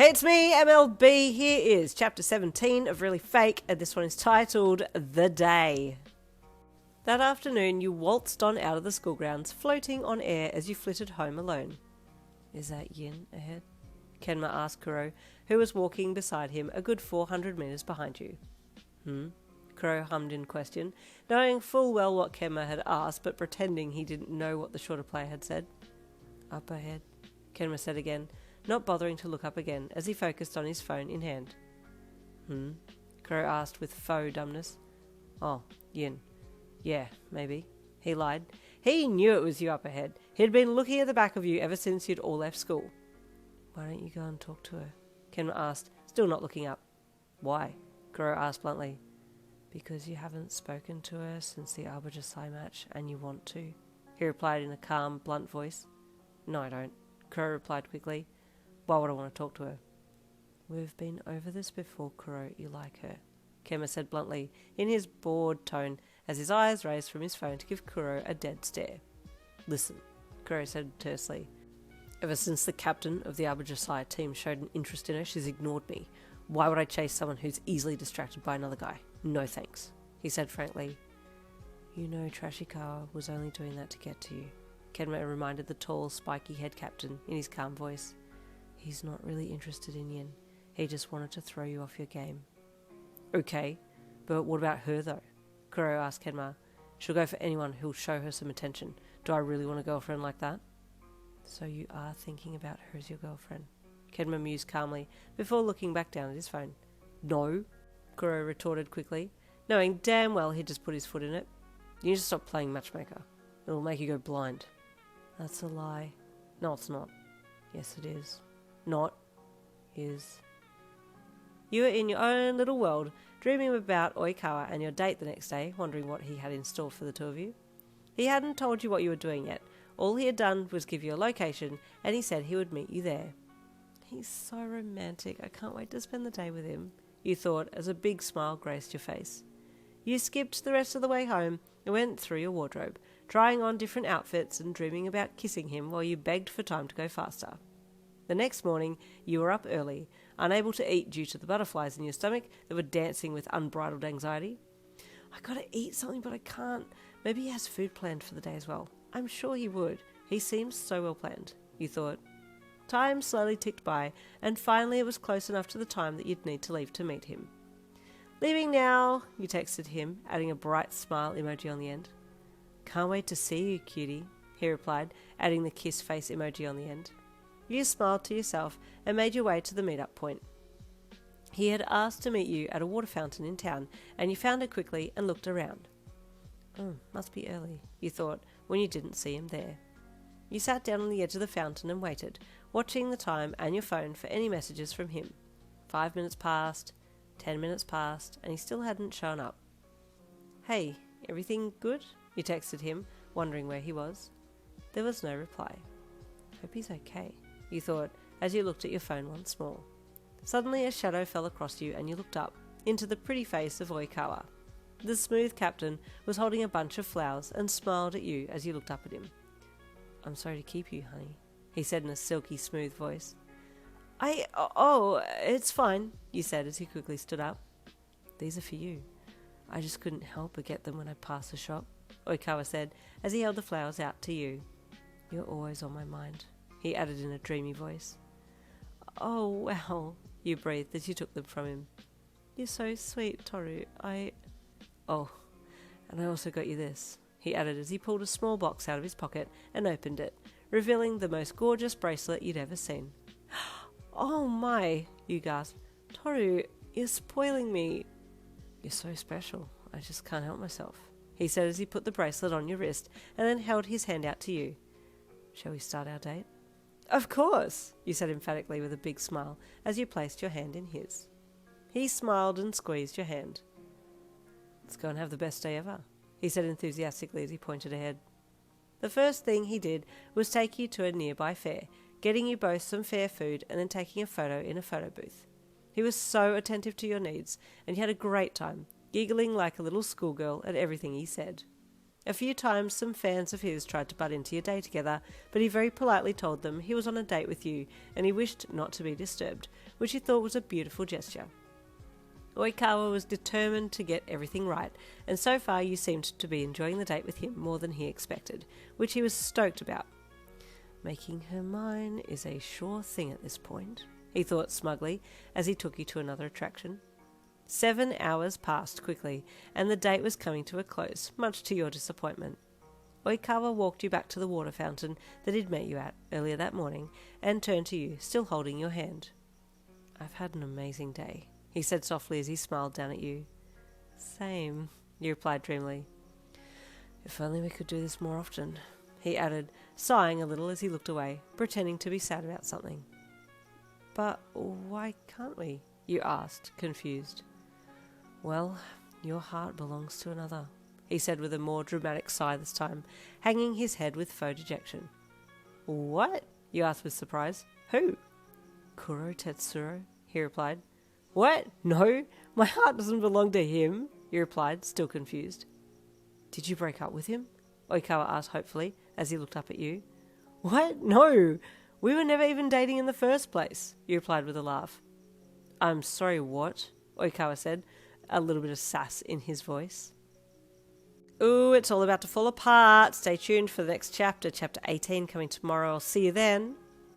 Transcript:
Hey, it's me, MLB. Here is chapter 17 of Really Fake, and this one is titled The Day. That afternoon, you waltzed on out of the school grounds, floating on air as you flitted home alone. Is that Yin ahead? Kenma asked Kuroo, who was walking beside him a good 400 metres behind you. Kuroo hummed in question, knowing full well what Kenma had asked, but pretending he didn't know what the shorter player had said. Up ahead, Kenma said again, not bothering to look up again as he focused on his phone in hand. Kuroo asked with faux dumbness. Oh, Yin. Yeah, maybe. He lied. He knew it was you up ahead. He'd been looking at the back of you ever since you'd all left school. Why don't you go and talk to her? Kenma asked, still not looking up. Why? Kuroo asked bluntly. Because you haven't spoken to her since the Arbiter Sai match and you want to, he replied in a calm, blunt voice. No, I don't, Kuroo replied quickly. Why would I want to talk to her? We've been over this before, Kuroo. You like her, Kenma said bluntly, in his bored tone, as his eyes raised from his phone to give Kuroo a dead stare. Listen, Kuroo said tersely. Ever since the captain of the Arbiter Sai team showed an interest in her, she's ignored me. Why would I chase someone who's easily distracted by another guy? No thanks, he said frankly. You know Trashikawa was only doing that to get to you, Kenma reminded the tall, spiky head captain in his calm voice. He's not really interested in Yin. He just wanted to throw you off your game. Okay, but what about her though? Kuroo asked Kenma. She'll go for anyone who'll show her some attention. Do I really want a girlfriend like that? So you are thinking about her as your girlfriend? Kenma mused calmly before looking back down at his phone. No, Kuroo retorted quickly, knowing damn well he'd just put his foot in it. You need to stop playing matchmaker. It'll make you go blind. That's a lie. No, it's not. Yes, it is. Not. Is. You were in your own little world, dreaming about Oikawa and your date the next day, wondering what he had in store for the two of you. He hadn't told you what you were doing yet. All he had done was give you a location, and he said he would meet you there. He's so romantic. I can't wait to spend the day with him, you thought, as a big smile graced your face. You skipped the rest of the way home and went through your wardrobe, trying on different outfits and dreaming about kissing him while you begged for time to go faster. The next morning, you were up early, unable to eat due to the butterflies in your stomach that were dancing with unbridled anxiety. I gotta eat something, but I can't. Maybe he has food planned for the day as well. I'm sure he would. He seems so well planned, you thought. Time slowly ticked by, and finally it was close enough to the time that you'd need to leave to meet him. Leaving now, you texted him, adding a bright smile emoji on the end. Can't wait to see you, cutie, he replied, adding the kiss face emoji on the end. You smiled to yourself and made your way to the meet-up point. He had asked to meet you at a water fountain in town, and you found it quickly and looked around. Must be early, you thought, when you didn't see him there. You sat down on the edge of the fountain and waited, watching the time and your phone for any messages from him. 5 minutes passed, 10 minutes passed, and he still hadn't shown up. Hey, everything good? You texted him, wondering where he was. There was no reply. Hope he's okay, you thought, as you looked at your phone once more. Suddenly a shadow fell across you and you looked up, into the pretty face of Oikawa. The smooth captain was holding a bunch of flowers and smiled at you as you looked up at him. I'm sorry to keep you, honey, he said in a silky smooth voice. It's fine, you said as he quickly stood up. These are for you. I just couldn't help but get them when I passed the shop, Oikawa said as he held the flowers out to you. You're always on my mind, he added in a dreamy voice. Oh, well, you breathed as you took them from him. You're so sweet, Toru. Oh, and I also got you this, he added as he pulled a small box out of his pocket and opened it, revealing the most gorgeous bracelet you'd ever seen. Oh my, you gasped. Toru, you're spoiling me. You're so special. I just can't help myself, he said as he put the bracelet on your wrist and then held his hand out to you. Shall we start our date? Of course, you said emphatically with a big smile as you placed your hand in his. He smiled and squeezed your hand. Let's go and have the best day ever, he said enthusiastically as he pointed ahead. The first thing he did was take you to a nearby fair, getting you both some fair food and then taking a photo in a photo booth. He was so attentive to your needs, and you had a great time, giggling like a little schoolgirl at everything he said. A few times some fans of his tried to butt into your day together, but he very politely told them he was on a date with you and he wished not to be disturbed, which he thought was a beautiful gesture. Oikawa was determined to get everything right, and so far you seemed to be enjoying the date with him more than he expected, which he was stoked about. Making her mine is a sure thing at this point, he thought smugly as he took you to another attraction. 7 hours passed quickly, and the date was coming to a close, much to your disappointment. Oikawa walked you back to the water fountain that he'd met you at earlier that morning, and turned to you, still holding your hand. "I've had an amazing day," he said softly as he smiled down at you. "Same," you replied dreamily. "If only we could do this more often," he added, sighing a little as he looked away, pretending to be sad about something. "But why can't we?" you asked, confused. "Well, your heart belongs to another," he said with a more dramatic sigh this time, hanging his head with faux dejection. "What?" you asked with surprise. "Who?" "Kuroo Tetsuro," he replied. "What? No, my heart doesn't belong to him," you replied, still confused. "Did you break up with him?" Oikawa asked hopefully as he looked up at you. "What? No, we were never even dating in the first place," you replied with a laugh. "I'm sorry, what?" Oikawa said, a little bit of sass in his voice. Ooh, it's all about to fall apart. Stay tuned for the next chapter, chapter 18, coming tomorrow. I'll see you then.